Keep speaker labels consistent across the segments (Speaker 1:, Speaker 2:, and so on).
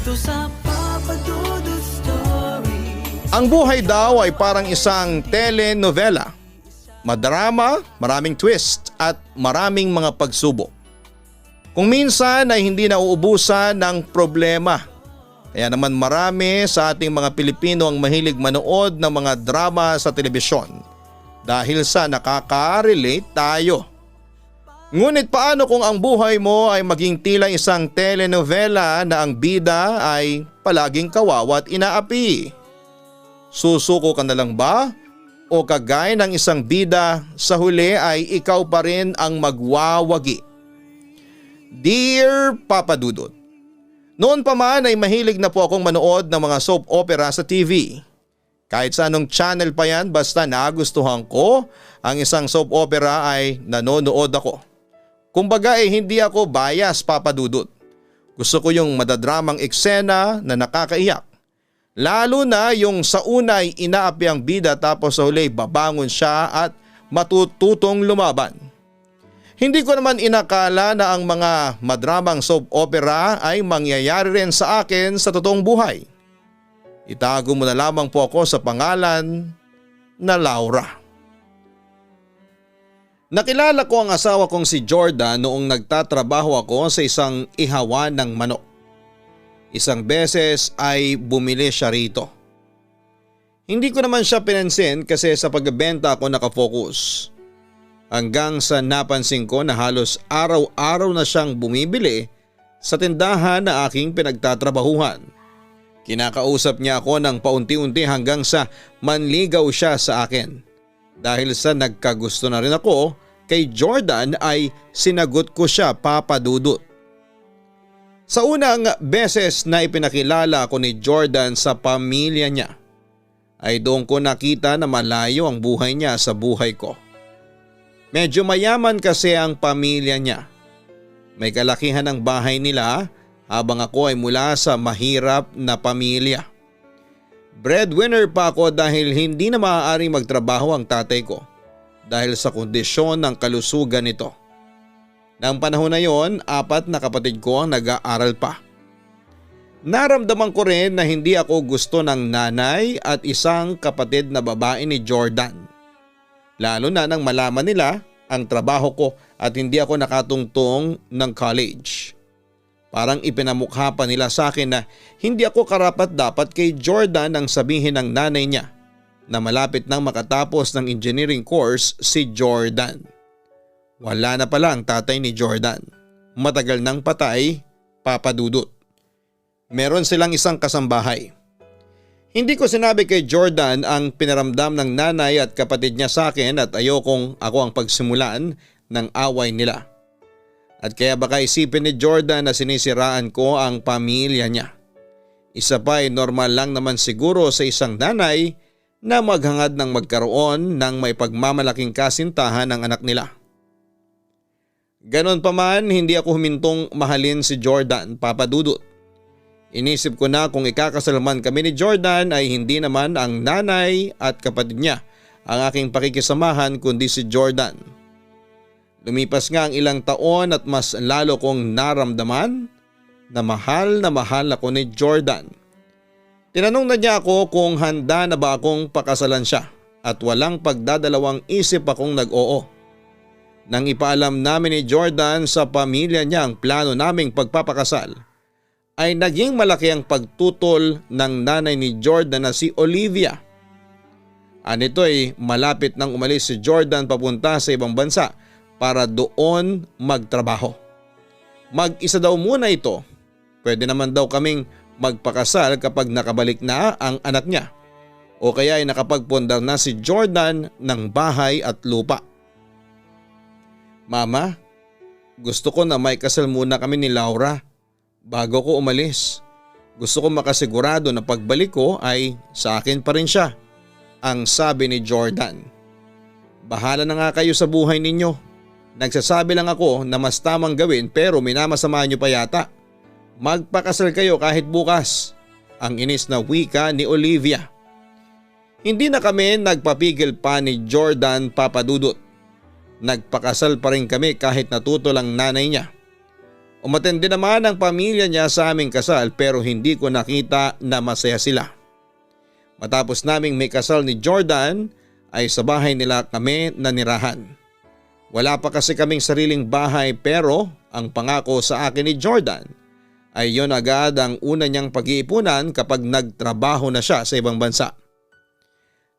Speaker 1: dito sa Papa Dudut Story.
Speaker 2: Ang buhay daw ay parang isang telenovela. Madrama, maraming twist at maraming mga pagsubok. Kung minsan ay hindi nauubusan ng problema. Kaya naman marami sa ating mga Pilipino ang mahilig manood ng mga drama sa telebisyon dahil sa nakaka-relate tayo. Ngunit paano kung ang buhay mo ay maging tila isang telenovela na ang bida ay palaging kawawa at inaapi? Susuko ka na lang ba? O kagaya ng isang bida, sa huli ay ikaw pa rin ang magwawagi? Dear Papa Dudut, noon pa man ay mahilig na po akong manood ng mga soap opera sa TV. Kahit sa anong channel pa yan, basta nagustuhan ko ang isang soap opera ay nanonood ako. Kumbaga hindi ako bias, Papa Dudut. Gusto ko yung madadramang eksena na nakakaiyak. Lalo na yung sa una ay inaapi ang bida tapos sa huli babangon siya at matututong lumaban. Hindi ko naman inakala na ang mga madramang soap opera ay mangyayari rin sa akin sa totoong buhay. Itago mo na lamang po ako sa pangalan na Laura. Nakilala ko ang asawa kong si Jordan noong nagtatrabaho ako sa isang ihawan ng manok. Isang beses ay bumili siya rito. Hindi ko naman siya pinansin kasi sa pagbebenta ako nakafocus. Hanggang sa napansin ko na halos araw-araw na siyang bumibili sa tindahan na aking pinagtatrabahuhan. Kinakausap niya ako ng paunti-unti hanggang sa manligaw siya sa akin. Dahil sa nagkagusto na rin ako kay Jordan ay sinagot ko siya, Papa Dudut. Sa unang beses na ipinakilala ako ni Jordan sa pamilya niya, ay doon ko nakita na malayo ang buhay niya sa buhay ko. Medyo mayaman kasi ang pamilya niya. May kalakihan ng bahay nila habang ako ay mula sa mahirap na pamilya. Breadwinner pa ako dahil hindi na maaaring magtrabaho ang tatay ko dahil sa kondisyon ng kalusugan nito. Nang panahon na yon, 4 na kapatid ko ang nag-aaral pa. Naramdaman ko rin na hindi ako gusto ng nanay at isang kapatid na babae ni Jordan. Lalo na nang malaman nila ang trabaho ko at hindi ako nakatungtong ng college. Parang ipinamukha pa nila sa akin na hindi ako karapat-dapat kay Jordan nang sabihin ng nanay niya na malapit nang makatapos ng engineering course si Jordan. Wala na pala ang tatay ni Jordan. Matagal nang patay, Papa Dudut. Meron silang isang kasambahay. Hindi ko sinabi kay Jordan ang pinaramdam ng nanay at kapatid niya sa akin at ayokong ako ang pagsimulan ng away nila. At kaya baka isipin ni Jordan na sinisiraan ko ang pamilya niya. Isa pa ay normal lang naman siguro sa isang nanay na maghangad ng magkaroon ng may pagmamalaking kasintahan ng anak nila. Ganon pa man, hindi ako humintong mahalin si Jordan, Papa Dudut. Inisip ko na kung ikakasal man kami ni Jordan ay hindi naman ang nanay at kapatid niya ang aking pakikisamahan kundi si Jordan. Lumipas nga ang ilang taon at mas lalo kong naramdaman na mahal ako ni Jordan. Tinanong na niya ako kung handa na ba akong pakasalan siya at walang pagdadalawang isip akong nag-oo. Nang ipaalam namin ni Jordan sa pamilya niya ang plano naming pagpapakasal, ay naging malaki ang pagtutol ng nanay ni Jordan na si Olivia. Anito ay malapit nang umalis si Jordan papunta sa ibang bansa para doon magtrabaho. Mag-isa daw muna ito. Pwede naman daw kaming magpakasal kapag nakabalik na ang anak niya o kaya ay nakapagpundar na si Jordan ng bahay at lupa. Mama, gusto ko na may kasal muna kami ni Laura bago ko umalis. Gusto ko makasigurado na pagbalik ko ay sa akin pa rin siya, ang sabi ni Jordan. Bahala na nga kayo sa buhay ninyo. Nagsasabi lang ako na mas tamang gawin pero minamasama niyo pa yata. Magpakasal kayo kahit bukas, ang inis na wika ni Olivia. Hindi na kami nagpapigil pa ni Jordan, Papa Dudut. Nagpakasal pa rin kami kahit natutol ang nanay niya. Umattend din naman ang pamilya niya sa aming kasal pero hindi ko nakita na masaya sila. Matapos naming may kasal ni Jordan ay sa bahay nila kami nanirahan. Wala pa kasi kaming sariling bahay pero ang pangako sa akin ni Jordan ay yon agad ang una niyang pag-iipunan kapag nagtrabaho na siya sa ibang bansa.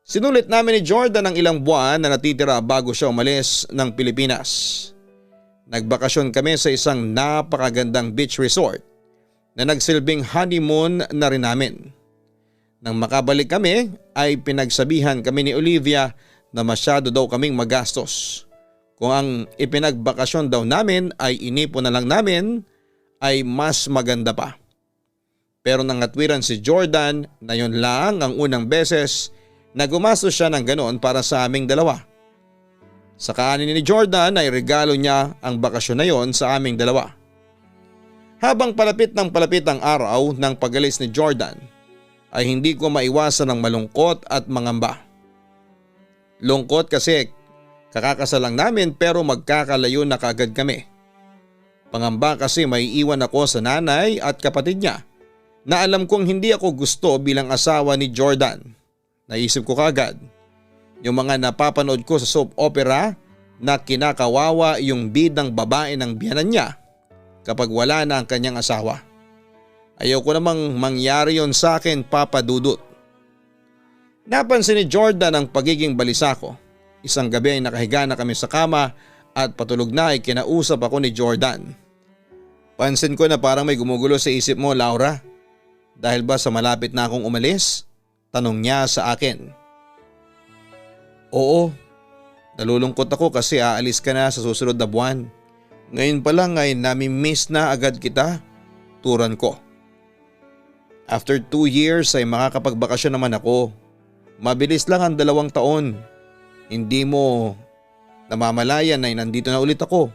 Speaker 2: Sinulit namin ni Jordan ang ilang buwan na natitira bago siya umalis ng Pilipinas. Nagbakasyon kami sa isang napakagandang beach resort na nagsilbing honeymoon na rin namin. Nang makabalik kami ay pinagsabihan kami ni Olivia na masyado daw kaming magastos. Kung ang ipinagbakasyon daw namin ay inipon na lang namin ay mas maganda pa. Pero nangatwiran si Jordan na yun lang ang unang beses na gumastos siya ng ganoon para sa aming dalawa. Sa kanin ni Jordan ay regalo niya ang bakasyon na yon sa aming dalawa. Habang palapit ng palapit ang araw ng pag-alis ni Jordan ay hindi ko maiwasan ng malungkot at mangamba. Lungkot kasi kakakasal lang namin pero magkakalayo na kaagad kami. Pangamba kasi may iwan ako sa nanay at kapatid niya na alam kong hindi ako gusto bilang asawa ni Jordan. Naisip ko kaagad yung mga napapanood ko sa soap opera na kinakawawa yung bidang babae ng biyanan niya kapag wala na ang kanyang asawa. Ayaw ko namang mangyari yon sa akin, Papa Dudut. Napansin ni Jordan ang pagiging balisa ko. Isang gabi ay nakahiga na kami sa kama at patulog na ay kinausap ako ni Jordan. Pansin ko na parang may gumugulo sa isip mo, Laura. Dahil ba sa malapit na akong umalis? Tanong niya sa akin. Oo, nalulungkot ako kasi aalis ka na sa susunod na buwan. Ngayon pa lang ay nami-miss na agad kita, turan ko. After 2 years ay makakapagbakasyon naman ako. Mabilis lang ang 2 taon. Hindi mo namamalayan ay nandito na ulit ako,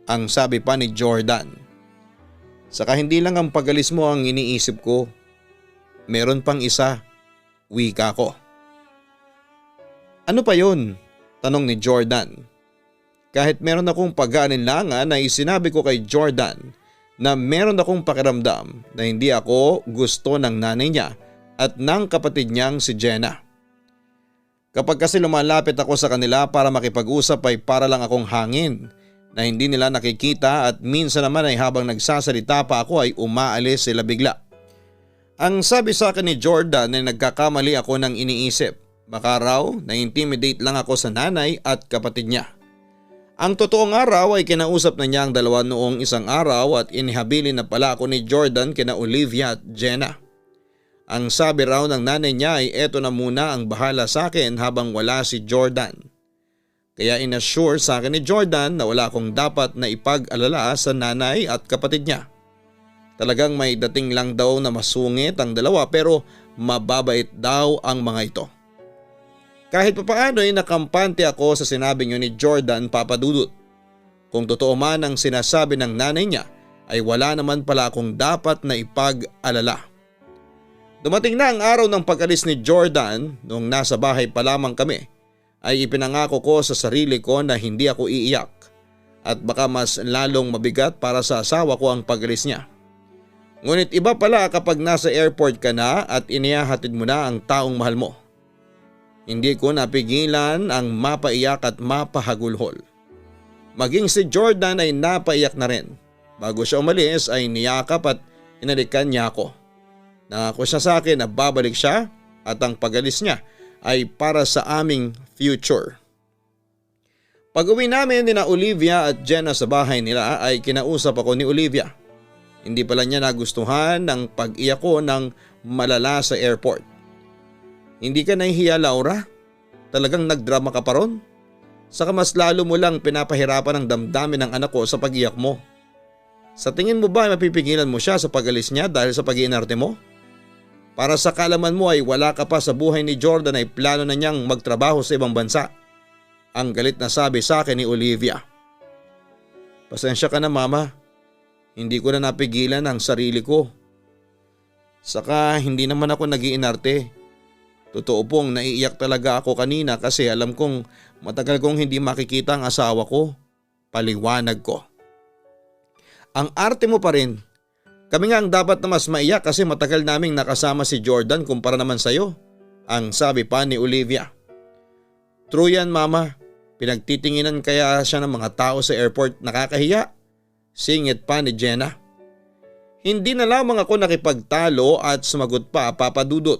Speaker 2: ang sabi pa ni Jordan. Saka hindi lang ang pag-alis mo ang iniisip ko. Meron pang isa, wika ko. Ano pa yun? Tanong ni Jordan. Kahit meron akong pag-aalinlangan ay sinabi ko kay Jordan na meron akong pakiramdam na hindi ako gusto ng nanay niya at ng kapatid niyang si Jenna. Kapag kasi lumalapit ako sa kanila para makipag-usap ay para lang akong hangin na hindi nila nakikita at minsan naman ay habang nagsasalita pa ako ay umaalis sila bigla. Ang sabi sa akin ni Jordan ay nagkakamali ako ng iniisip. Baka raw na-intimidate lang ako sa nanay at kapatid niya. Ang totoong araw ay kinausap na niya ang dalawa noong isang araw at inihabilin na pala ako ni Jordan kina Olivia at Jenna. Ang sabi raw ng nanay niya ay eto na muna ang bahala sa akin habang wala si Jordan. Kaya inassure sa akin ni Jordan na wala akong dapat na ipag-alala sa nanay at kapatid niya. Talagang may dating lang daw na masungit ang dalawa pero mababait daw ang mga ito. Kahit papaano ay nakampante ako sa sinabi niyo ni Jordan, Papa Dudut. Kung totoo man ang sinasabi ng nanay niya ay wala naman pala akong dapat na ipag-alala. Dumating na ang araw ng pag-alis ni Jordan. Noong nasa bahay pa lamang kami ay ipinangako ko sa sarili ko na hindi ako iiyak at baka mas lalong mabigat para sa asawa ko ang pag-alis niya. Ngunit iba pala kapag nasa airport ka na at inihahatid mo na ang taong mahal mo. Hindi ko napigilan ang mapaiyak at mapahagulhol. Maging si Jordan ay napaiyak na rin. Bago siya umalis ay niyakap at inalikan niya ako. Nangako siya sa akin na babalik siya at ang pag-alis niya ay para sa aming future. Pag-uwi namin ni Olivia at Jenna sa bahay nila ay kinausap ako ni Olivia. Hindi pala niya nagustuhan ang pag-iyak ko ng malala sa airport. Hindi ka nahihiya, Laura? Talagang nagdrama ka pa ron? Saka mas lalo mo lang pinapahirapan ang damdamin ng anak ko sa pag-iyak mo. Sa tingin mo ba ay mapipigilan mo siya sa pag-alis niya dahil sa pag-iinarte mo? Para sa kalaman mo ay wala ka pa sa buhay ni Jordan ay plano na niyang magtrabaho sa ibang bansa. Ang galit na sabi sa akin ni Olivia. Pasensya ka na, Mama. Hindi ko na napigilan ang sarili ko. Saka hindi naman ako nag-iinarte. Totoo pong naiiyak talaga ako kanina kasi alam kong matagal kong hindi makikita ang asawa ko. Paliwanag ko. Ang arte mo pa rin. Kami nga ang dapat na mas maiyak kasi matagal naming nakasama si Jordan kumpara naman sa'yo. Ang sabi pa ni Olivia. True yan mama. Pinagtitinginan kaya siya ng mga tao sa airport, nakakahiya. Singit pa ni Jenna. Hindi na lamang ako nakipagtalo at sumagot pa, Papa Dudut.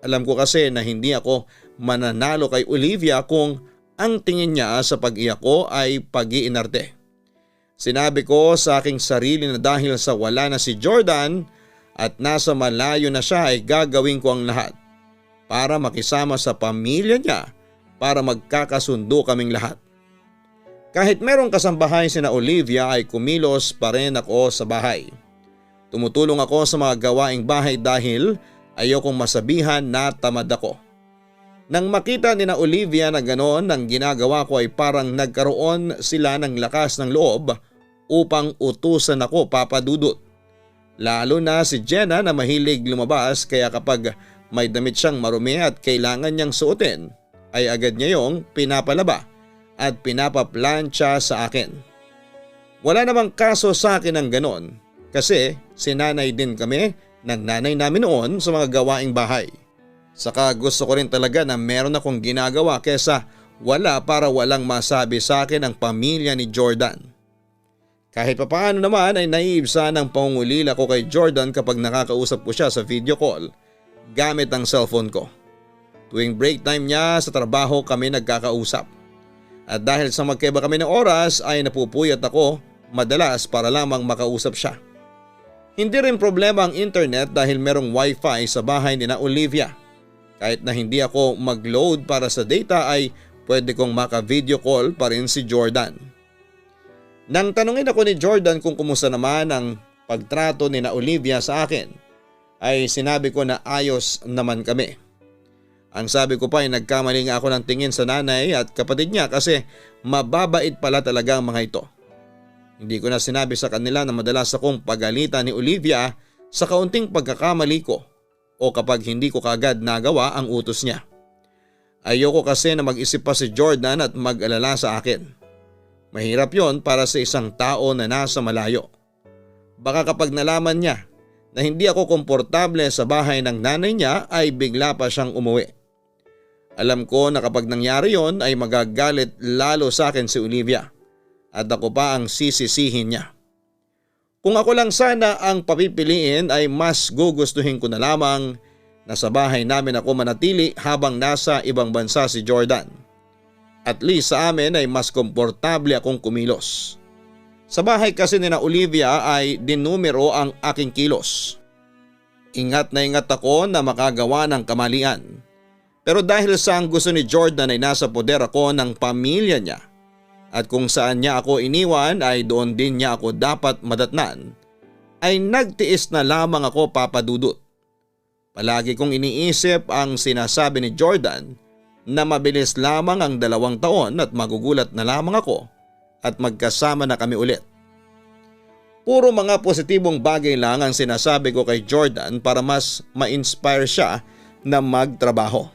Speaker 2: Alam ko kasi na hindi ako mananalo kay Olivia kung ang tingin niya sa pag-iyak ko ay pag-iinarte. Sinabi ko sa aking sarili na dahil sa wala na si Jordan at nasa malayo na siya ay gagawin ko ang lahat para makisama sa pamilya niya para magkakasundo kaming lahat. Kahit merong kasambahay sina Olivia ay kumilos pa rin ako sa bahay. Tumutulong ako sa mga gawaing bahay dahil ayokong masabihan na tamad ako. Nang makita ni na Olivia na ganoon ang ginagawa ko ay parang nagkaroon sila ng lakas ng loob upang utusan ako, Papa Dudut. Lalo na si Jenna na mahilig lumabas kaya kapag may damit siyang marumi at kailangan niyang suotin ay agad niya yung pinapalaba at pinapaplansya sa akin. Wala namang kaso sa akin ang ganon kasi sinanay din kami ng nanay namin noon sa mga gawaing bahay. Saka gusto ko rin talaga na meron akong ginagawa kesa wala para walang masabi sa akin ang pamilya ni Jordan. Kahit papaano naman ay naiibsa ng pangungulila ko kay Jordan kapag nakakausap ko siya sa video call gamit ang cellphone ko. Tuwing break time niya sa trabaho kami nagkakausap. At dahil sa magkaiba kami ng oras ay napupuyat ako madalas para lamang makausap siya. Hindi rin problema ang internet dahil merong wifi sa bahay ni na Olivia. Kahit na hindi ako mag-load para sa data ay pwede kong maka-video call pa rin si Jordan. Nang tanungin ako ni Jordan kung kumusta naman ang pagtrato ni na Olivia sa akin, ay sinabi ko na ayos naman kami. Ang sabi ko pa ay nagkamali nga ako ng tingin sa nanay at kapatid niya kasi mababait pala talaga ang mga ito. Hindi ko na sinabi sa kanila na madalas akong pagalitan ni Olivia sa kaunting pagkakamali ko o kapag hindi ko kaagad nagawa ang utos niya. Ayoko kasi na mag-isip pa si Jordan at mag-alala sa akin. Mahirap yon para sa isang tao na nasa malayo. Baka kapag nalaman niya na hindi ako komportable sa bahay ng nanay niya ay bigla pa siyang umuwi. Alam ko na kapag nangyari yon ay magagalit lalo sa akin si Olivia at ako pa ang sisisihin niya. Kung ako lang sana ang papipiliin ay mas gugustuhin ko na lamang na sa bahay namin ako manatili habang nasa ibang bansa si Jordan. At least sa amin ay mas komportable akong kumilos. Sa bahay kasi ni na Olivia ay dinumero ang aking kilos. Ingat na ingat ako na makagawa ng kamalian. Pero dahil sa ang gusto ni Jordan ay nasa poder ako ng pamilya niya. At kung saan niya ako iniwan ay doon din niya ako dapat madatnan, ay nagtiis na lamang ako, Papa Dudut. Palagi kong iniisip ang sinasabi ni Jordan na mabilis lamang ang 2 taon at magugulat na lamang ako at magkasama na kami ulit. Puro mga positibong bagay lang ang sinasabi ko kay Jordan para mas ma-inspire siya na magtrabaho.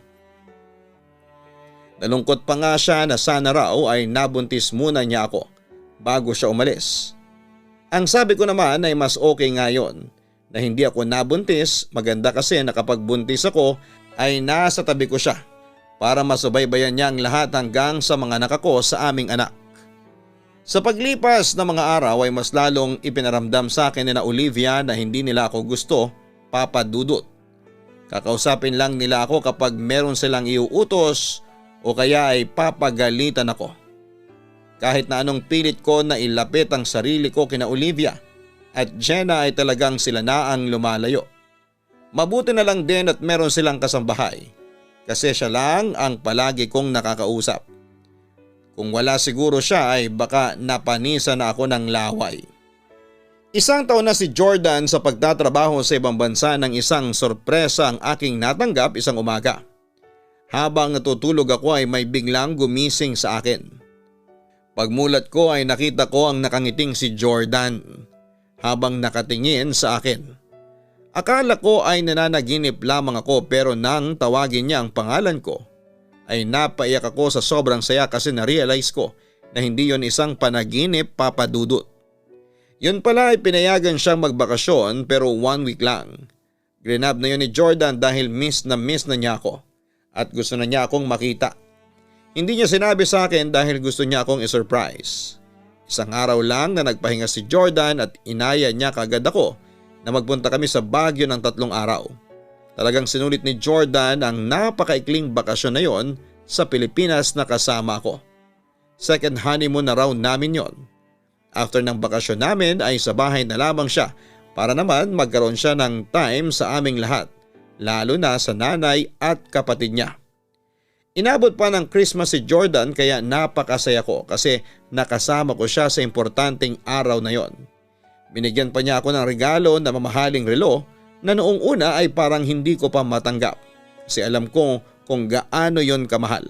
Speaker 2: Nalungkot pa nga siya na sana raw ay nabuntis muna niya ako bago siya umalis. Ang sabi ko naman ay mas okay nga yon na hindi ako nabuntis, maganda kasi na kapag buntis ako ay nasa tabi ko siya para masubaybayan niya ang lahat hanggang sa mga anak ko sa aming anak. Sa paglipas ng mga araw ay mas lalong ipinaramdam sa akin ni na Olivia na hindi nila ako gusto, Papa Dudut. Kakausapin lang nila ako kapag meron silang iuutos o kaya ay papagalitan ako. Kahit na anong pilit ko na ilapit ang sarili ko kina Olivia at Jenna ay talagang sila na ang lumalayo. Mabuti na lang din at meron silang kasambahay kasi siya lang ang palagi kong nakakausap. Kung wala siguro siya ay baka napanisa na ako ng laway. 1 taon na si Jordan sa pagtatrabaho sa ibang bansa nang isang sorpresa ang aking natanggap isang umaga. Habang natutulog ako ay may biglang gumising sa akin. Pagmulat ko ay nakita ko ang nakangiting si Jordan habang nakatingin sa akin. Akala ko ay nananaginip lamang ako pero nang tawagin niya ang pangalan ko ay napaiyak ako sa sobrang saya kasi na-realize ko na hindi yon isang panaginip, Papa Dudut. Yun pala ay pinayagan siyang magbakasyon pero 1 week lang. Grinab na yun ni Jordan dahil miss na niya ako at gusto na niya akong makita. Hindi niya sinabi sa akin dahil gusto niya akong i-surprise. Isang araw lang na nagpahinga si Jordan at inaya niya kagad ako na magpunta kami sa Baguio ng 3 araw. Talagang sinulit ni Jordan ang napakaikling bakasyon na yon sa Pilipinas na kasama ko. Second honeymoon na raw namin yon. After ng bakasyon namin ay sa bahay na lamang siya para naman magkaroon siya ng time sa aming lahat, lalo na sa nanay at kapatid niya. Inabot pa ng Christmas si Jordan kaya napakasaya ko kasi nakasama ko siya sa importanteng araw na yon. Binigyan pa niya ako ng regalo na mamahaling relo na noong una ay parang hindi ko pa matanggap kasi alam ko kung gaano yon kamahal.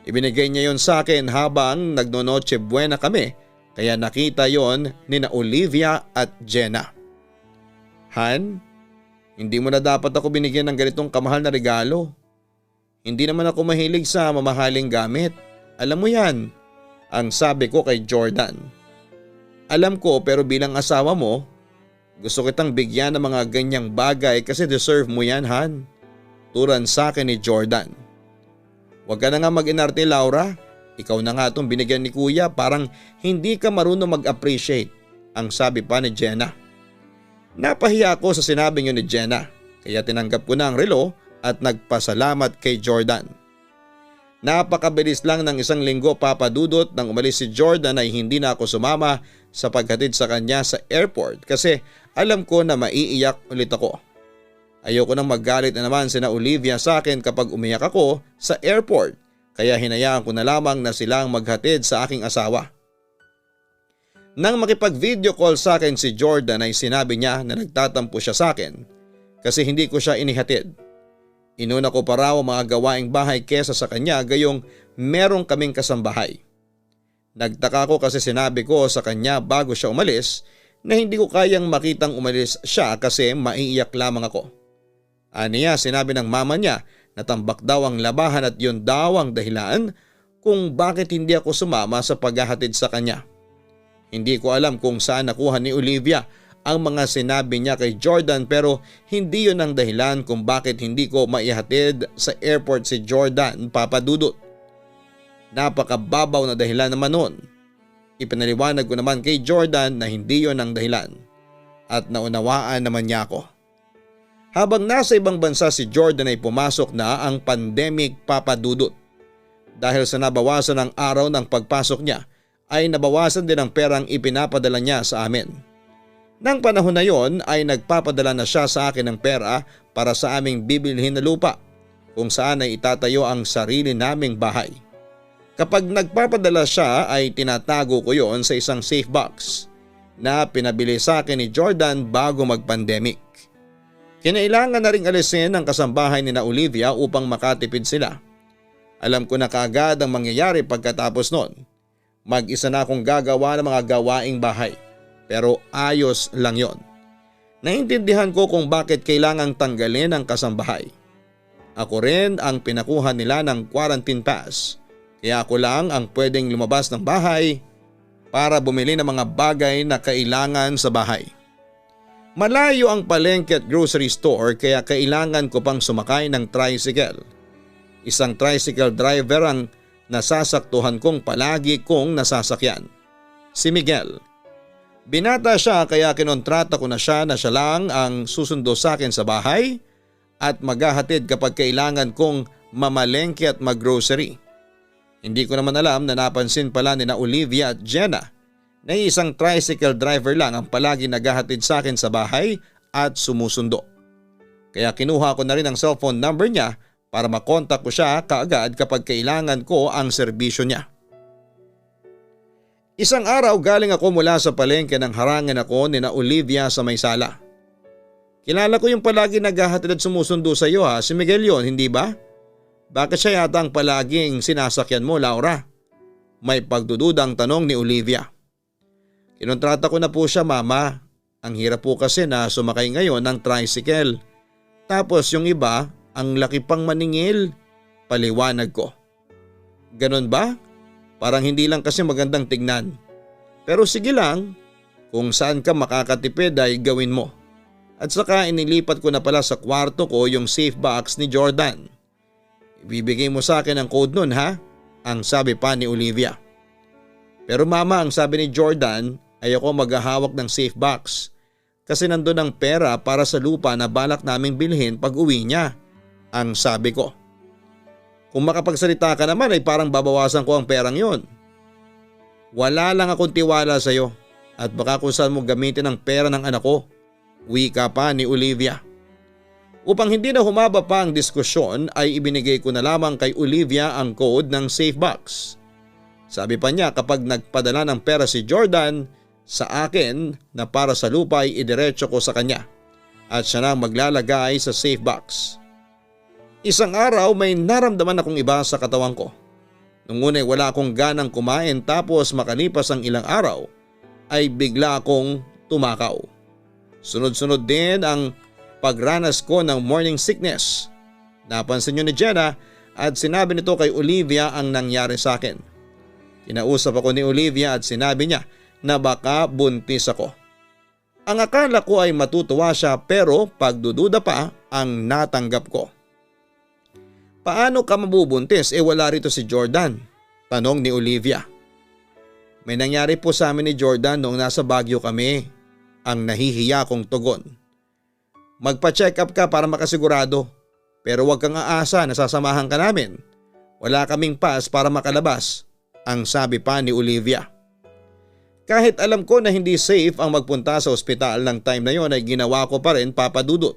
Speaker 2: Ibinigay niya yon sa akin habang nagnonoche buena kami kaya nakita yon ni na Olivia at Jenna. Han, hindi mo na dapat ako binigyan ng ganitong kamahal na regalo. Hindi naman ako mahilig sa mamahaling gamit. Alam mo yan, ang sabi ko kay Jordan. Alam ko pero bilang asawa mo, gusto kitang bigyan ng mga ganyang bagay kasi deserve mo yan, Han. Turan sa akin ni Jordan. Huwag ka na nga mag-inarte, Laura. Ikaw na nga itong binigyan ni Kuya, parang hindi ka marunong mag-appreciate, ang sabi pa ni Jenna. Napahiya ako sa sinabi niyo ni Jenna, kaya tinanggap ko na ang relo at nagpasalamat kay Jordan. Napakabilis lang ng 1 linggo, Papa Dudut, nang umalis si Jordan ay hindi na ako sumama sa paghatid sa kanya sa airport kasi alam ko na maiiyak ulit ako. Ayoko nang magalit na naman sina Olivia sa akin kapag umiyak ako sa airport. Kaya hinayaan ko na lamang na silang maghatid sa aking asawa. Nang makipag-video call sa akin si Jordan ay sinabi niya na nagtatampo siya sa akin kasi hindi ko siya inihatid. Inuna ko pa raw ang mga gawaing bahay kesa sa kanya gayong merong kaming kasambahay. Nagtaka ko kasi sinabi ko sa kanya bago siya umalis na hindi ko kayang makitang umalis siya kasi maiiyak lamang ako. Aniya sinabi ng mama niya na tambak daw ang labahan at yun daw ang dahilan kung bakit hindi ako sumama sa paghahatid sa kanya. Hindi ko alam kung saan nakuha ni Olivia ang mga sinabi niya kay Jordan pero hindi yun ang dahilan kung bakit hindi ko maihatid sa airport si Jordan, Papa Dudut. Napakababaw na dahilan naman nun. Ipinaliwanag ko naman kay Jordan na hindi yun ang dahilan at naunawaan naman niya ako. Habang nasa ibang bansa si Jordan ay pumasok na ang pandemic, Papa Dudut. Dahil sa nabawasan ng araw ng pagpasok niya ay nabawasan din ang perang ipinapadala niya sa amin. Nang panahon na yon ay nagpapadala na siya sa akin ng pera para sa aming bibilhin na lupa kung saan ay itatayo ang sarili naming bahay. Kapag nagpapadala siya ay tinatago ko yon sa isang safe box na pinabili sa akin ni Jordan bago mag-pandemic. Kinailangan na ring alisin ang kasambahay ni na Olivia upang makatipid sila. Alam ko na kaagad ang mangyayari pagkatapos nun. Mag-isa na akong gagawa ng mga gawaing bahay. Pero ayos lang yon. Naintindihan ko kung bakit kailangang tanggalin ang kasambahay. Ako rin ang pinakuha nila ng quarantine pass. Kaya ako lang ang pwedeng lumabas ng bahay para bumili ng mga bagay na kailangan sa bahay. Malayo ang palengke at grocery store kaya kailangan ko pang sumakay ng tricycle. Isang tricycle driver ang nasasaktuhan kong palagi kong nasasakyan. Si Miguel. Binata siya kaya kinontrata ko na siya lang ang susundo sa akin sa bahay at maghahatid kapag kailangan kong mamalengke at maggrocery. Hindi ko naman alam na napansin pala ni na Olivia at Jenna na isang tricycle driver lang ang palagi naghahatid sa akin sa bahay at sumusundo. Kaya kinuha ko na rin ang cellphone number niya para makontak ko siya kaagad kapag kailangan ko ang serbisyo niya. Isang araw galing ako mula sa palengke nang harangan ako ni na Olivia sa may sala. Kilala ko yung palagi naghahatid at sumusundo sa iyo ha, si Miguel yon, hindi ba? Bakit siya yata ang palaging sinasakyan mo, Laura? May pagdududang tanong ni Olivia. Kinontrata ko na po siya, Mama. Ang hirap po kasi na sumakay ngayon ng tricycle. Tapos yung iba, ang laki pang maningil. Paliwanag ko. Ganon ba? Parang hindi lang kasi magandang tignan. Pero sige lang, Kung saan ka makakatipid ay gawin mo. At saka inilipat ko na pala sa kwarto ko yung safe box ni Jordan. Ibibigay mo sa akin ang code nun ha? Ang sabi pa ni Olivia. Pero mama, ang sabi ni Jordan ay ako maghahawak ng safe box. Kasi nandun ang pera para sa lupa na balak naming bilhin pag uwi niya. Ang sabi ko. Kung makapagsalita ka naman ay parang babawasan ko ang perang yon. Wala lang akong tiwala sa iyo at baka kung saan mo gamitin ang pera ng anak ko. Wika pa ni Olivia. Upang hindi na humaba pa ang diskusyon ay ibinigay ko na lamang kay Olivia ang code ng safe box. Sabi pa niya kapag nagpadala ng pera si Jordan sa akin na para sa lupa ay idiretso ko sa kanya at siya na maglalagay sa safe box. Isang araw may naramdaman akong iba sa katawan ko. Nung una wala akong ganang kumain tapos makalipas ang ilang araw ay bigla akong tumakaw. Sunod-sunod din ang pagranas ko ng morning sickness. Napansin niyo ni Jenna at sinabi nito kay Olivia ang nangyari sa akin. Kinausap ako ni Olivia at sinabi niya na baka buntis ako. Ang akala ko ay matutuwa siya pero pagdududa pa ang natanggap ko. Paano ka mabubuntis wala rito si Jordan? Tanong ni Olivia. May nangyari po sa amin ni Jordan noong nasa Baguio kami. Ang nahihiya kong tugon. Magpa-check up ka para makasigurado. Pero huwag kang aasa na sasamahan ka namin. Wala kaming pass para makalabas. Ang sabi pa ni Olivia. Kahit alam ko na hindi safe ang magpunta sa ospital ng time na yon ay ginawa ko pa rin papadudot.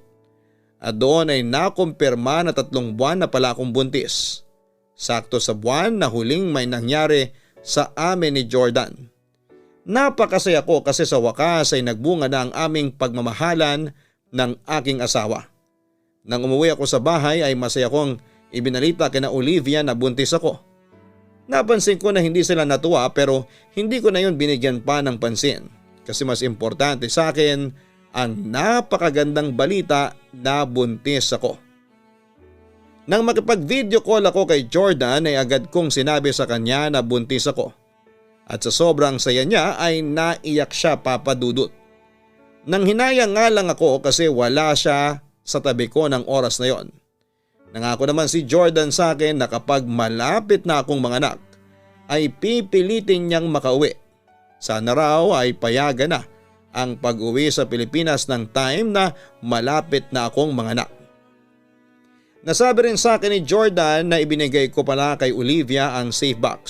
Speaker 2: At doon ay nakumpirma na 3 buwan na pala akong buntis. Sakto sa buwan na huling may nangyari sa amin ni Jordan. Napakasaya ko kasi sa wakas ay nagbunga na ang aming pagmamahalan ng aking asawa. Nang umuwi ako sa bahay ay masaya kong ibinalita kina Olivia na buntis ako. Napansin ko na hindi sila natuwa pero hindi ko na yun binigyan pa ng pansin. Kasi mas importante sa akin ang napakagandang balita na buntis ako. Nang makipag-video call ako kay Jordan ay agad kong sinabi sa kanya na buntis ako. At sa sobrang saya niya ay naiyak siya papadudot. Nang hinayang nga lang ako kasi wala siya sa tabi ko ng oras na yon. Nangako naman si Jordan sa akin na kapag malapit na akong manganak ay pipilitin niyang makauwi. Sana raw ay payagan na ang pag-uwi sa Pilipinas ng time na malapit na akong manganak. Nasabi rin sa akin ni Jordan na ibinigay ko pala kay Olivia ang safe box.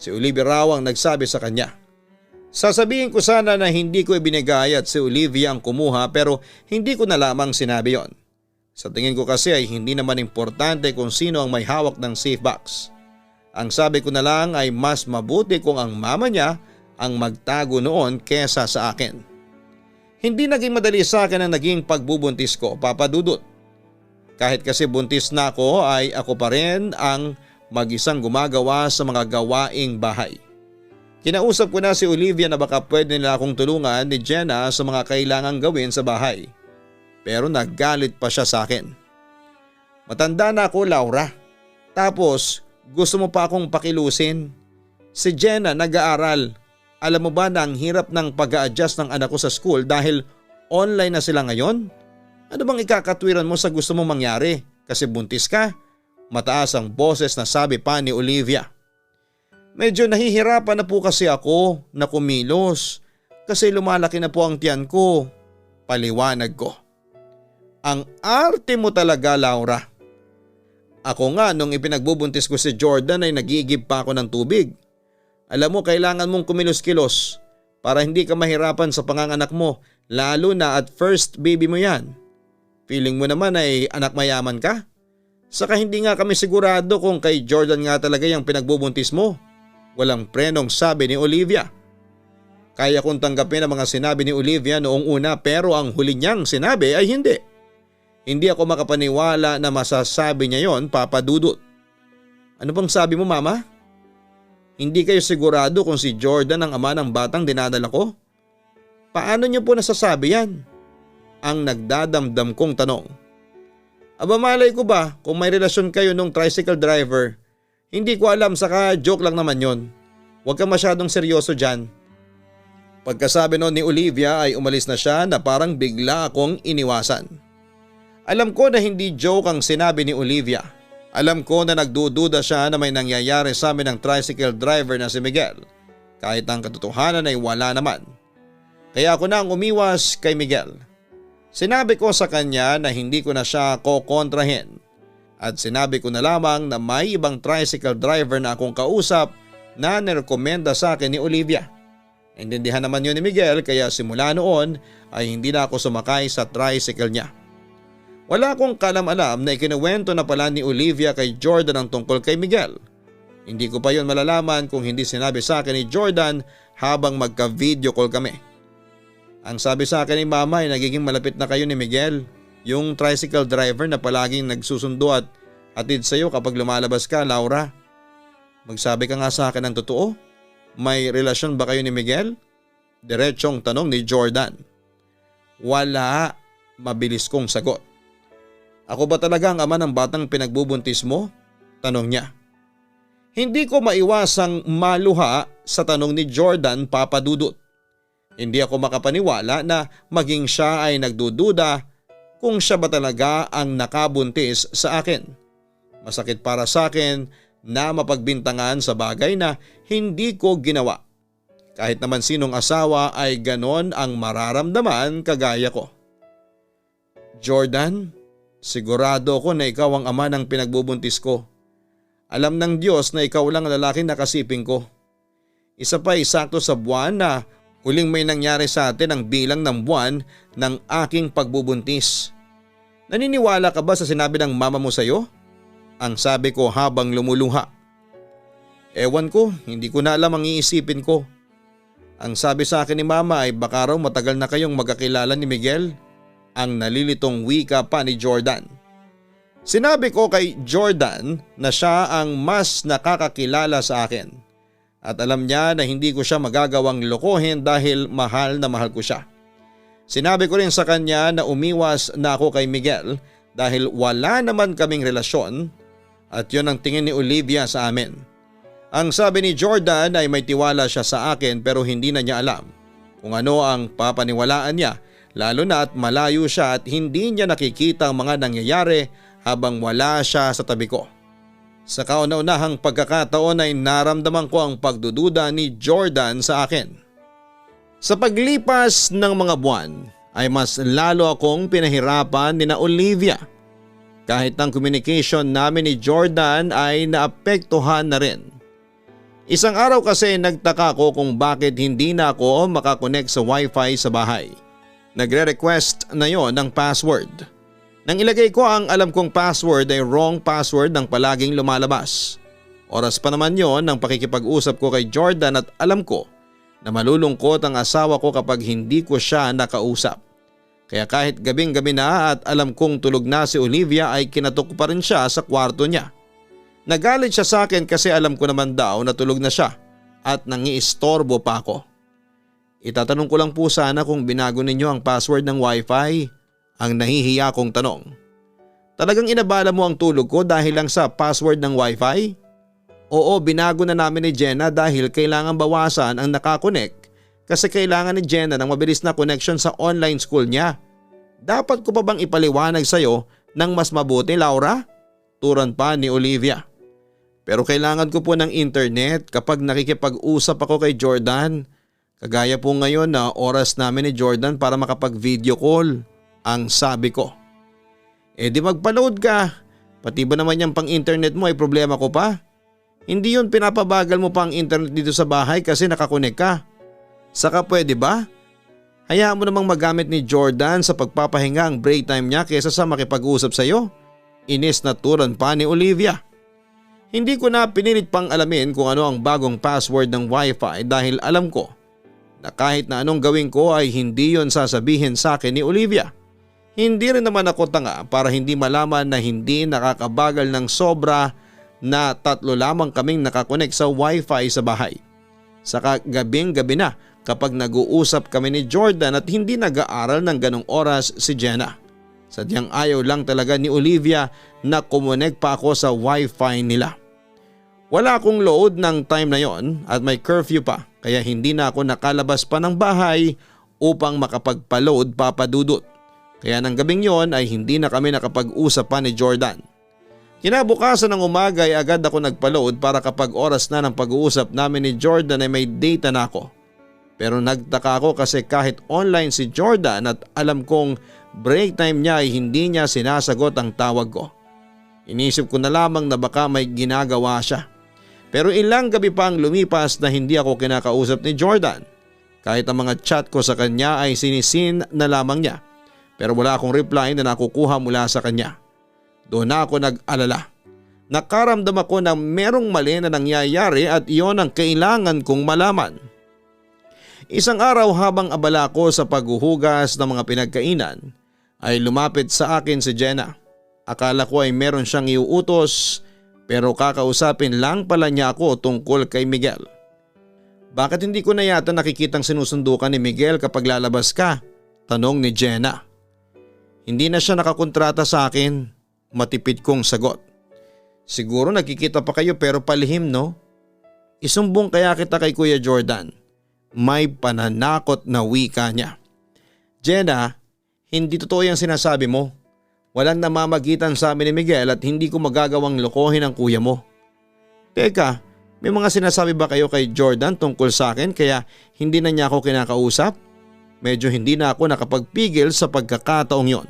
Speaker 2: Si Olivia raw ang nagsabi sa kanya. Sasabihin ko sana na hindi ko ibinigay at si Olivia ang kumuha pero hindi ko na lamang sinabi yon. Sa tingin ko kasi ay hindi naman importante kung sino ang may hawak ng safe box. Ang sabi ko na lang ay mas mabuti kung ang mama niya ang magtago noon kesa sa akin. Hindi naging madali sa akin ang naging pagbubuntis ko, Papa Dudut. Kahit kasi buntis na ako ay ako pa rin ang mag-isang gumagawa sa mga gawaing bahay. Kinausap ko na si Olivia na baka pwede nila akong tulungan ni Jenna sa mga kailangang gawin sa bahay. Pero naggalit pa siya sa akin. Matanda na ako, Laura. Tapos gusto mo pa akong pakilusin. Si Jenna nag-aaral. Alam mo ba na ang hirap ng pag-a-adjust ng anak ko sa school dahil online na sila ngayon? Ano bang ikakatwiran mo sa gusto mong mangyari? Kasi buntis ka? Mataas ang boses na sabi pa ni Olivia. Medyo nahihirapan na po kasi ako na kumilos kasi lumalaki na po ang tiyan ko. Paliwanag ko. Ang arte mo talaga, Laura. Ako nga nung ipinagbubuntis ko si Jordan ay nag-iigib pa ako ng tubig. Alam mo kailangan mong kumilos-kilos para hindi ka mahirapan sa panganganak mo lalo na at first baby mo yan. Feeling mo naman ay anak mayaman ka? Saka hindi nga kami sigurado kung kay Jordan nga talaga yung pinagbubuntis mo. Walang prenong sabi ni Olivia. Kaya kong tanggapin ang mga sinabi ni Olivia noong una pero ang huli niyang sinabi ay hindi. Hindi ako makapaniwala na masasabi niya yon, Papa Dudut. Ano bang sabi mo, Mama? Hindi kayo sigurado kung si Jordan ang ama ng batang dinadala ko? Paano niyo po nasasabi yan? Ang nagdadamdam kong tanong. Aba malay ko ba kung may relasyon kayo nung tricycle driver? Hindi ko alam, saka joke lang naman yon. Huwag ka masyadong seryoso dyan. Pagkasabi noon ni Olivia ay umalis na siya na parang bigla akong iniwasan. Alam ko na hindi joke ang sinabi ni Olivia. Alam ko na nagdududa siya na may nangyayari sa amin ng tricycle driver na si Miguel, kahit ang katotohanan ay wala naman. Kaya ako na ang umiwas kay Miguel. Sinabi ko sa kanya na hindi ko na siya kokontrahin at sinabi ko na lamang na may ibang tricycle driver na akong kausap na nirekomenda sa akin ni Olivia. Intindihan naman yun ni Miguel kaya simula noon ay hindi na ako sumakay sa tricycle niya. Wala akong kalam-alam na ikinuwento na pala ni Olivia kay Jordan ang tungkol kay Miguel. Hindi ko pa yon malalaman kung hindi sinabi sa akin ni Jordan habang magka-video call kami. Ang sabi sa akin ni Mama ay nagiging malapit na kayo ni Miguel, yung tricycle driver na palaging nagsusundo at hatid sa iyo kapag lumalabas ka, Laura. Magsabi ka nga sa akin ng totoo. May relasyon ba kayo ni Miguel? Diretsong tanong ni Jordan. Wala, mabilis kong sagot. Ako ba talaga ang ama ng batang pinagbubuntis mo? Tanong niya. Hindi ko maiwasang maluha sa tanong ni Jordan, Papa Dudut. Hindi ako makapaniwala na maging siya ay nagdududa kung siya ba talaga ang nakabuntis sa akin. Masakit para sa akin na mapagbintangan sa bagay na hindi ko ginawa. Kahit naman sinong asawa ay ganon ang mararamdaman kagaya ko. Jordan, sigurado ko na ikaw ang ama ng pinagbubuntis ko. Alam ng Diyos na ikaw lang ang lalaking nakasiping ko. Isa pa sakto sa buwan na huling may nangyari sa atin ang bilang ng buwan ng aking pagbubuntis. Naniniwala ka ba sa sinabi ng mama mo sa iyo? Ang sabi ko habang lumuluha. Ewan ko, hindi ko na alam ang iisipin ko. Ang sabi sa akin ni Mama ay baka raw matagal na kayong magkakilala ni Miguel. Ang nalilitong wika pa ni Jordan. Sinabi ko kay Jordan na siya ang mas nakakakilala sa akin. At alam niya na hindi ko siya magagawang lokohin dahil mahal na mahal ko siya. Sinabi ko rin sa kanya na umiwas na ako kay Miguel dahil wala naman kaming relasyon. At yun ang tingin ni Olivia sa amin. Ang sabi ni Jordan ay may tiwala siya sa akin pero hindi na niya alam kung ano ang papaniwalaan niya, lalo na at malayo siya at hindi niya nakikita ang mga nangyayari habang wala siya sa tabi ko. Sa kauna-unahang pagkakataon ay naramdaman ko ang pagdududa ni Jordan sa akin. Sa paglipas ng mga buwan ay mas lalo akong pinahirapan ni na Olivia. Kahit ang communication namin ni Jordan ay naapektuhan na rin. Isang araw kasi nagtaka ko kung bakit hindi na ako makakonect sa wifi sa bahay. Nagre-request na yon ng password. Nang ilagay ko ang alam kong password ay wrong password ang palaging lumalabas. Oras pa naman yon ng pakikipag-usap ko kay Jordan at alam ko na malulungkot ang asawa ko kapag hindi ko siya nakausap. Kaya kahit gabing-gabi na at alam kong tulog na si Olivia ay kinatok pa rin siya sa kwarto niya. Nagalit siya sa akin kasi alam ko naman daw na tulog na siya at nangiistorbo pa ako. Itatanong ko lang po sana kung binago ninyo ang password ng wifi, ang nahihiya kong tanong. Talagang inabala mo ang tulog ko dahil lang sa password ng wifi? Oo, binago na namin ni Jenna dahil kailangan bawasan ang nakakonek. Kasi kailangan ni Jenna ng mabilis na connection sa online school niya. Dapat ko pa bang ipaliwanag sa'yo ng mas mabuti, Laura? Turan pa ni Olivia. Pero kailangan ko po ng internet kapag nakikipag-usap ako kay Jordan. Kagaya po ngayon na oras namin ni Jordan para makapag-video call. Ang sabi ko. Di magpa-load ka. Pati ba naman yung pang-internet mo ay problema ko pa? Hindi yun pinapabagal mo pa ang internet dito sa bahay kasi nakakonek ka. Saka pwede ba? Hayaan mo namang magamit ni Jordan sa pagpapahinga ang break time niya kaysa sa makipag-usap sa iyo. Inis na turan pa ni Olivia. Hindi ko na pinilit pang alamin kung ano ang bagong password ng wifi dahil alam ko na kahit na anong gawin ko ay hindi yon sasabihin sa akin ni Olivia. Hindi rin naman ako tanga para hindi malaman na hindi nakakabagal ng sobra na 3 lamang kaming nakakonek sa wifi sa bahay. Saka gabing-gabi na kapag nag-uusap kami ni Jordan at hindi nag-aaral ng ganong oras si Jenna. Sadyang ayaw lang talaga ni Olivia na kumonek pa ako sa wifi nila. Wala akong load ng time na yon at may curfew pa kaya hindi na ako nakalabas pa ng bahay upang makapagpa-load papadudot. Kaya ng gabing yon ay hindi na kami nakapag-usap pa ni Jordan. Kinabukasan ng umaga ay agad ako nagpa-load para kapag oras na ng pag-uusap namin ni Jordan ay may data na ako. Pero nagtaka ako kasi kahit online si Jordan at alam kong break time niya ay hindi niya sinasagot ang tawag ko. Inisip ko na lamang na baka may ginagawa siya. Pero ilang gabi pa ang lumipas na hindi ako kinakausap ni Jordan. Kahit ang mga chat ko sa kanya ay sinisin na lamang niya. Pero wala akong reply na nakukuha mula sa kanya. Doon na ako nag-alala. Nakaramdam ako na merong mali na nangyayari at iyon ang kailangan kong malaman. Isang araw habang abala ko sa paghuhugas ng mga pinagkainan ay lumapit sa akin si Jenna. Akala ko ay meron siyang iuutos pero kakausapin lang pala niya ako tungkol kay Miguel. Bakit hindi ko na yata nakikitang sinusundukan ni Miguel kapag lalabas ka? Tanong ni Jenna. Hindi na siya nakakontrata sa akin. Matipid kong sagot. Siguro nagkikita pa kayo pero palihim no? Isumbong kaya kita kay Kuya Jordan. May pananakot na wika niya. Jenna, hindi totoo yung sinasabi mo. Walang namamagitan sa amin ni Miguel at hindi ko magagawang lokohin ang kuya mo. Teka, may mga sinasabi ba kayo kay Jordan tungkol sa akin kaya hindi na niya ako kinakausap? Medyo hindi na ako nakapagpigil sa pagkakataong yon.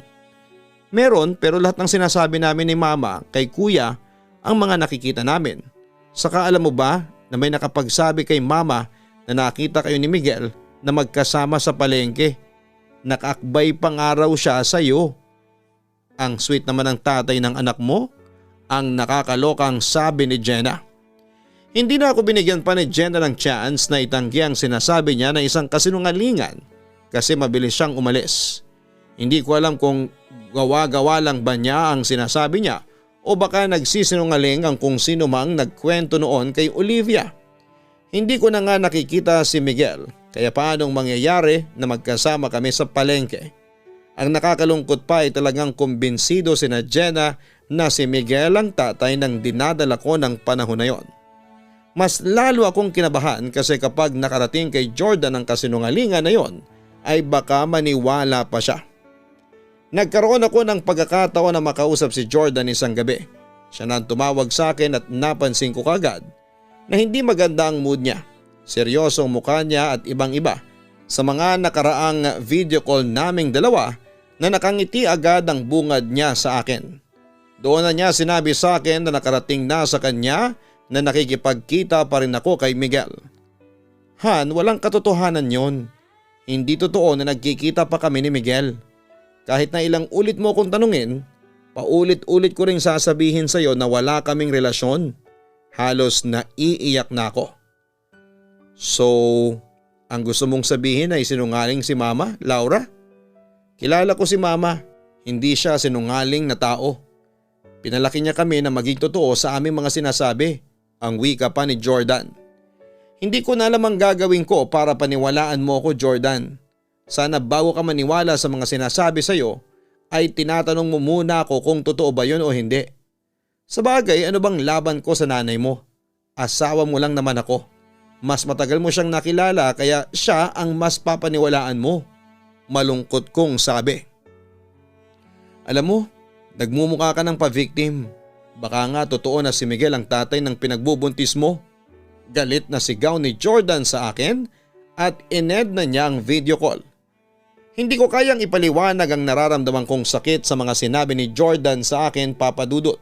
Speaker 2: Meron pero lahat ng sinasabi namin ni Mama kay Kuya ang mga nakikita namin. Saka alam mo ba na may nakapagsabi kay Mama na nakita kayo ni Miguel na magkasama sa palengke. Nakaakbay pang araw siya sa iyo. Ang sweet naman ng tatay ng anak mo, ang nakakalokang sabi ni Jenna. Hindi na ako binigyan pa ni Jenna ng chance na itanggi ang sinasabi niya na isang kasinungalingan kasi mabilis siyang umalis. Hindi ko alam kung gawa-gawa lang ba niya ang sinasabi niya o baka nagsisinungaling ang kung sino mang nagkwento noon kay Olivia. Hindi ko na nga nakikita si Miguel kaya paanong mangyayari na magkasama kami sa palengke. Ang nakakalungkot pa ay talagang kumbinsido sina Jenna na si Miguel ang tatay ng dinadala ko ng panahon na yon. Mas lalo akong kinabahan kasi kapag nakarating kay Jordan ang kasinungalingan na yon ay baka maniwala pa siya. Nagkaroon ako ng pagkakataon na makausap si Jordan isang gabi. Siya na tumawag sa akin at napansin ko kagad na hindi maganda ang mood niya. Seryosong mukha niya at ibang iba sa mga nakaraang video call naming dalawa na nakangiti agad ang bungad niya sa akin. Doon na niya sinabi sa akin na nakarating na sa kanya na nakikipagkita pa rin ako kay Miguel. Han, walang katotohanan yon. Hindi totoo na nagkikita pa kami ni Miguel. Kahit na ilang ulit mo kong tanungin, paulit-ulit ko ring sasabihin sa iyo na wala kaming relasyon. Halos naiiyak na ako. So, ang gusto mong sabihin ay sinungaling si Mama, Laura? Kilala ko si Mama, hindi siya sinungaling na tao. Pinalaki niya kami na maging totoo sa aming mga sinasabi, ang wika pa ni Jordan. Hindi ko na alam ang gagawin ko para paniwalaan mo ko, Jordan. Sana bago ka maniwala sa mga sinasabi sa iyo, ay tinatanong mo muna ako kung totoo ba yun o hindi. Sabagay, ano bang laban ko sa nanay mo? Asawa mo lang naman ako. Mas matagal mo siyang nakilala kaya siya ang mas papaniwalaan mo. Malungkot kong sabi. Alam mo, nagmumukha ka ng pa-victim. Baka nga totoo na si Miguel ang tatay ng pinagbubuntis mo. Galit na sigaw ni Jordan sa akin at ined na niya ang video call. Hindi ko kayang ipaliwanag ang nararamdaman kong sakit sa mga sinabi ni Jordan sa akin, Papa Dudut.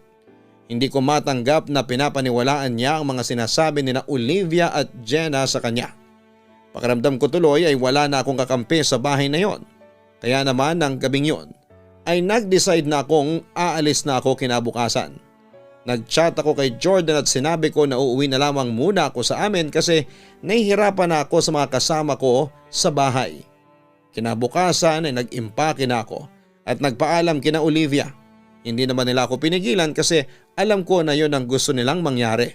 Speaker 2: Hindi ko matanggap na pinapaniwalaan niya ang mga sinasabi ni na Olivia at Jenna sa kanya. Pakiramdam ko tuloy ay wala na akong kakampi sa bahay na yon. Kaya naman ng gabing yon ay nag-decide na akong aalis na ako kinabukasan. Nag-chat ako kay Jordan at sinabi ko na uuwi na lamang muna ako sa amin kasi nahihirapan na ako sa mga kasama ko sa bahay. Kinabukasan ay nag-impake na ako at nagpaalam kina Olivia. Hindi naman nila ako pinigilan kasi alam ko na yon ang gusto nilang mangyari.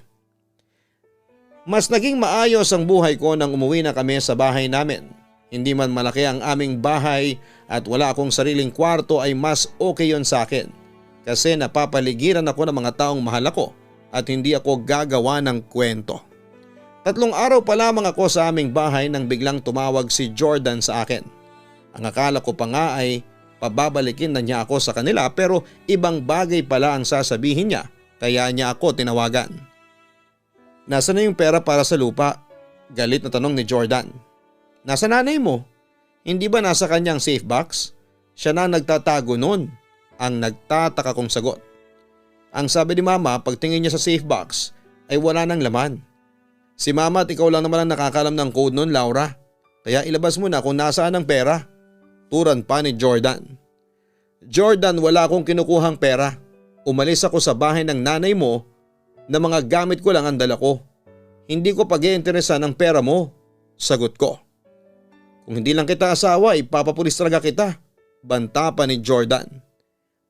Speaker 2: Mas naging maayos ang buhay ko nang umuwi na kami sa bahay namin. Hindi man malaki ang aming bahay at wala akong sariling kwarto ay mas okay yon sa akin. Kasi napapaligiran ako ng mga taong mahal ako at hindi ako gagawa ng kwento. 3 araw pa lamang ako sa aming bahay nang biglang tumawag si Jordan sa akin. Ang akala ko pa nga ay pababalikin na niya ako sa kanila pero ibang bagay pala ang sasabihin niya kaya niya ako tinawagan. Nasaan na yung pera para sa lupa? Galit na tanong ni Jordan. Nasa nanay mo? Hindi ba nasa kanyang safe box? Siya na nagtatago nun. Ang nagtataka kong sagot. Ang sabi ni mama pagtingin niya sa safe box ay wala nang laman. Si mama at ikaw lang naman ang nakakalam ng code nun, Laura. Kaya ilabas mo na kung nasaan ang pera. Turan pa ni Jordan. Jordan, wala akong kinukuhang pera. Umalis ako sa bahay ng nanay mo na mga gamit ko lang ang dala ko. Hindi ko pag-iinteresan ng pera mo. Sagot ko. Kung hindi lang kita asawa, ipapapulis talaga kita. Banta pa ni Jordan.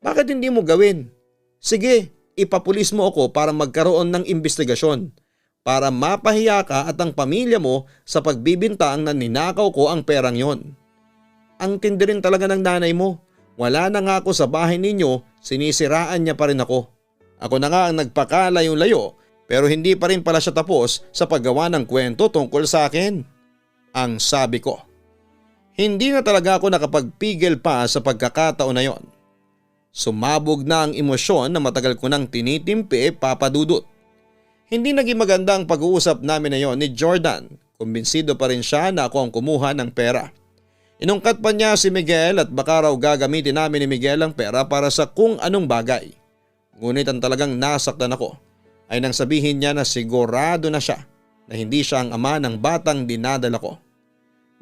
Speaker 2: Bakit hindi mo gawin? Sige, ipapulis mo ako para magkaroon ng investigasyon. Para mapahiya ka at ang pamilya mo sa pagbibintang na ninakaw ko ang perang yon. Ang tindi rin talaga ng nanay mo. Wala na nga ako sa bahay ninyo, sinisiraan niya pa rin ako. Ako na nga ang nagpakalayo-layo pero hindi pa rin pala siya tapos sa paggawa ng kwento tungkol sa akin. Ang sabi ko. Hindi na talaga ako nakapagpigil pa sa pagkakataon na yon. Sumabog na ang emosyon na matagal ko nang tinitimpi, Papa Dudut. Hindi naging maganda ang pag-uusap namin na yon ni Jordan. Kumbinsido pa rin siya na ako ang kumuha ng pera. Inungkat pa niya si Miguel at baka raw gagamitin namin ni Miguel ang pera para sa kung anong bagay. Ngunit ang talagang nasaktan ako ay nang sabihin niya na sigurado na siya na hindi siya ang ama ng batang dinadala ko.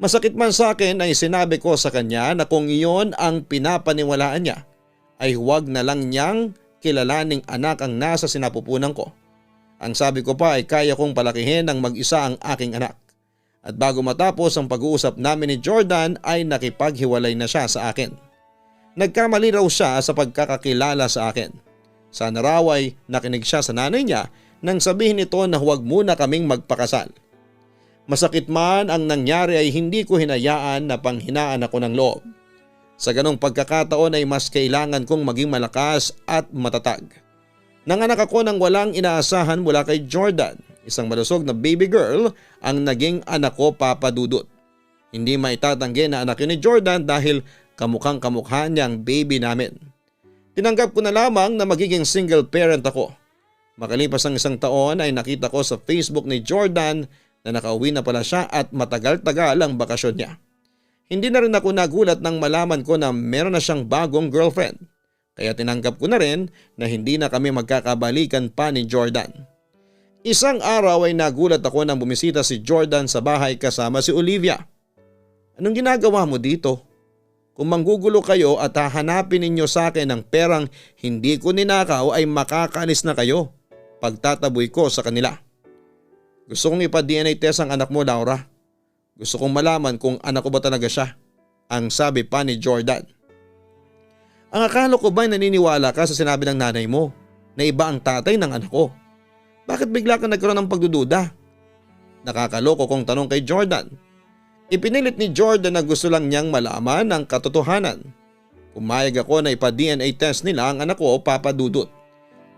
Speaker 2: Masakit man sa akin ay sinabi ko sa kanya na kung iyon ang pinapaniwalaan niya ay huwag na lang niyang kilalaning anak ang nasa sinapupunan ko. Ang sabi ko pa ay kaya kong palakihin ng mag-isa ang aking anak. At bago matapos ang pag-uusap namin ni Jordan ay nakipaghiwalay na siya sa akin. Nagkamali raw siya sa pagkakakilala sa akin. Sana raw ay nakinig siya sa nanay niya nang sabihin ito na huwag muna kaming magpakasal. Masakit man ang nangyari ay hindi ko hinayaan na panghinaan ako ng loob. Sa ganong pagkakataon ay mas kailangan kong maging malakas at matatag. Nanganak ako ng walang inaasahan mula kay Jordan. Isang malusog na baby girl ang naging anak ko, Papa Dudut. Hindi maitatanggi na anak yun ni Jordan dahil kamukhang kamukha niyang baby namin. Tinanggap ko na lamang na magiging single parent ako. Makalipas ang 1 taon ay nakita ko sa Facebook ni Jordan na nakauwi na pala siya at matagal-tagal ang bakasyon niya. Hindi na rin ako nagulat nang malaman ko na meron na siyang bagong girlfriend. Kaya tinanggap ko na rin na hindi na kami magkakabalikan pa ni Jordan. Isang araw ay nagulat ako nang bumisita si Jordan sa bahay kasama si Olivia. Anong ginagawa mo dito? Kung manggugulo kayo at hahanapin ninyo sa akin ng perang hindi ko ninakaw ay makakaalis na kayo. Pagtataboy ko sa kanila. Gusto kong ipa-DNA test ang anak mo, Laura. Gusto kong malaman kung anak ko ba talaga siya. Ang sabi pa ni Jordan. Ang akala ko ba'y naniniwala ka sa sinabi ng nanay mo na iba ang tatay ng anak ko? Bakit bigla ka nagkaroon ng pagdududa? Nakakaloko kong tanong kay Jordan. Ipinilit ni Jordan na gusto lang niyang malaman ang katotohanan. Pumayag ako na ipa-DNA test nila ang anak ko, Papa Dudut.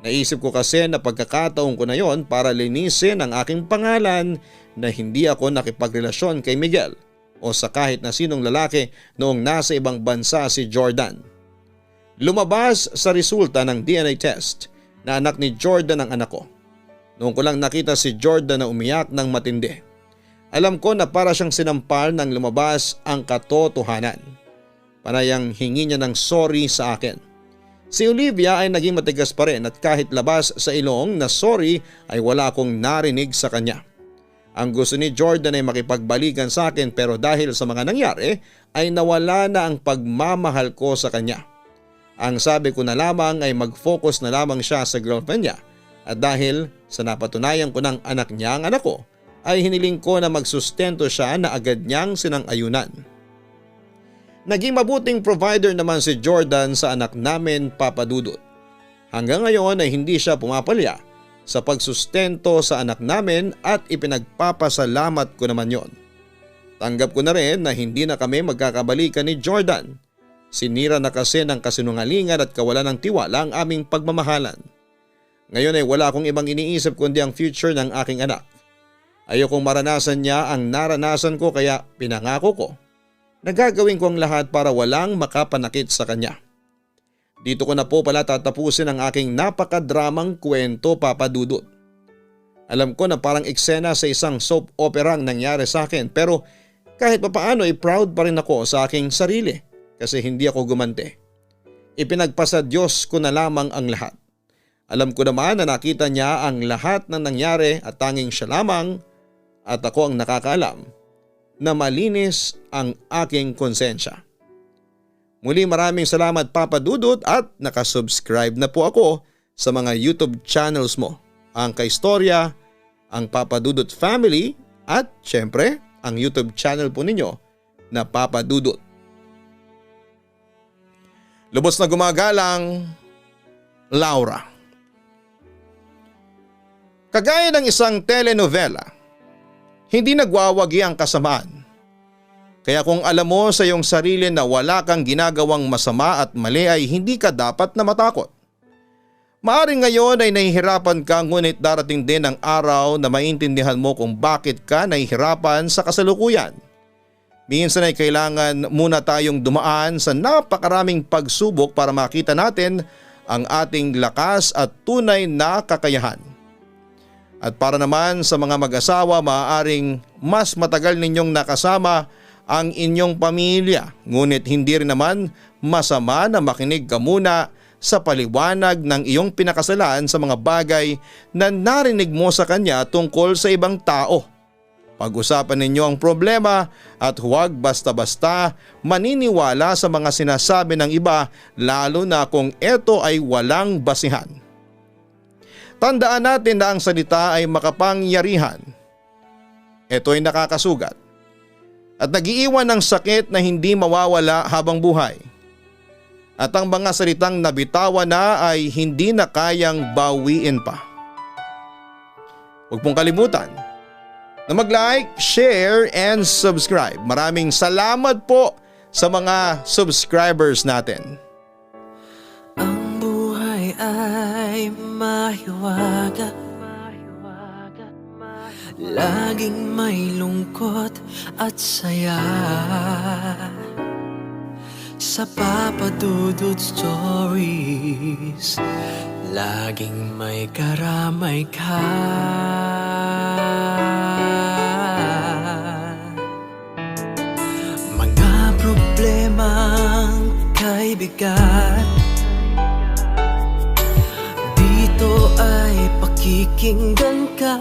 Speaker 2: Naisip ko kasi na pagkakataon ko na yon para linisin ang aking pangalan na hindi ako nakipagrelasyon kay Miguel o sa kahit na sinong lalaki noong nasa ibang bansa si Jordan. Lumabas sa resulta ng DNA test na anak ni Jordan ang anak ko. Noong ko lang nakita si Jordan na umiyak ng matindi. Alam ko na para siyang sinampal nang lumabas ang katotohanan. Panayang hingi niya ng sorry sa akin. Si Olivia ay naging matigas pa rin at kahit labas sa ilong na sorry ay wala akong narinig sa kanya. Ang gusto ni Jordan ay makipagbalikan sa akin pero dahil sa mga nangyari ay nawala na ang pagmamahal ko sa kanya. Ang sabi ko na lamang ay mag-focus na lamang siya sa girlfriend niya at dahil sa napatunayan ko ng anak niya ang anak ko ay hiniling ko na magsustento siya na agad niyang sinang-ayunan. Naging mabuting provider naman si Jordan sa anak namin, Papa Dudut. Hanggang ngayon ay hindi siya pumapalya sa pagsustento sa anak namin at ipinagpapasalamat ko naman yon. Tanggap ko na rin na hindi na kami magkakabalikan ni Jordan. Sinira na kasi ng kasinungalingan at kawalan ng tiwala ang aming pagmamahalan. Ngayon ay wala akong ibang iniisip kundi ang future ng aking anak. Ayokong maranasan niya ang naranasan ko kaya pinangako ko na gagawin ko ang lahat para walang makapanakit sa kanya. Dito ko na po pala tatapusin ang aking napakadramang kwento, Papa Dudut. Alam ko na parang eksena sa isang soap opera ang nangyari sa akin pero kahit papaano ay proud pa rin ako sa aking sarili kasi hindi ako gumante. Ipinagpasa Diyos ko na lamang ang lahat. Alam ko naman na nakita niya ang lahat na nangyari at tanging siya lamang at ako ang nakakaalam na malinis ang aking konsensya. Muli maraming salamat, Papa Dudut, at nakasubscribe na po ako sa mga YouTube channels mo. Ang Kaistorya, ang Papa Dudut Family at syempre ang YouTube channel po ninyo na Papa Dudut. Lubos na gumagalang, Laura. Kagaya ng isang telenovela, hindi nagwawagi ang kasamaan. Kaya kung alam mo sa iyong sarili na wala kang ginagawang masama at mali ay hindi ka dapat na matakot. Maaring ngayon ay nahihirapan ka ngunit darating din ang araw na maintindihan mo kung bakit ka nahihirapan sa kasalukuyan. Minsan ay kailangan muna tayong dumaan sa napakaraming pagsubok para makita natin ang ating lakas at tunay na kakayahan. At para naman sa mga mag-asawa, maaaring mas matagal ninyong nakasama ang inyong pamilya. Ngunit hindi rin naman masama na makinig ka muna sa paliwanag ng iyong pinakasalan sa mga bagay na narinig mo sa kanya tungkol sa ibang tao. Pag-usapan ninyo ang problema at huwag basta-basta maniniwala sa mga sinasabi ng iba lalo na kung ito ay walang basihan. Tandaan natin na ang salita ay makapangyarihan. Ito ay nakakasugat at nagiiwan ng sakit na hindi mawawala habang buhay. At ang mga salitang nabitawan na ay hindi na kayang bawiin pa. Huwag pong kalimutan na mag-like, share, and subscribe. Maraming salamat po sa mga subscribers natin.
Speaker 1: Ang buhay ay mahiwaga, laging may lungkot at saya. Sa Papa Dudut Stories, laging may karamay ka. Mga problemang kay bigat, dito ay pakikinggan ka.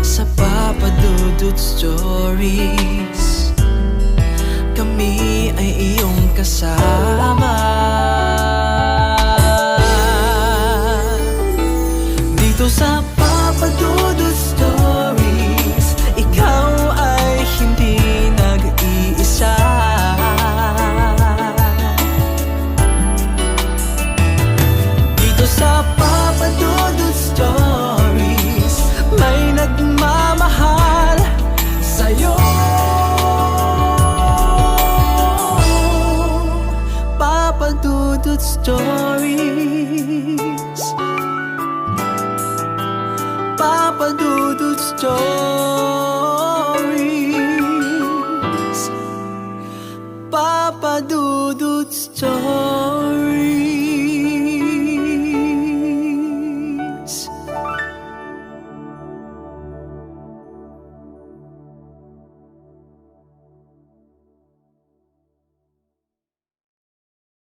Speaker 1: Sa Papa Dudut Stories, kami ay iyong kasama. Dito sa Papa Dudut Stories, ikaw ay hindi nag-iisa. Dito sa Papa Dudut Stories, may nagmamahal sa'yo. Papa Dudut Stories, Papa Dudut Stories, Papa Dudut Stories.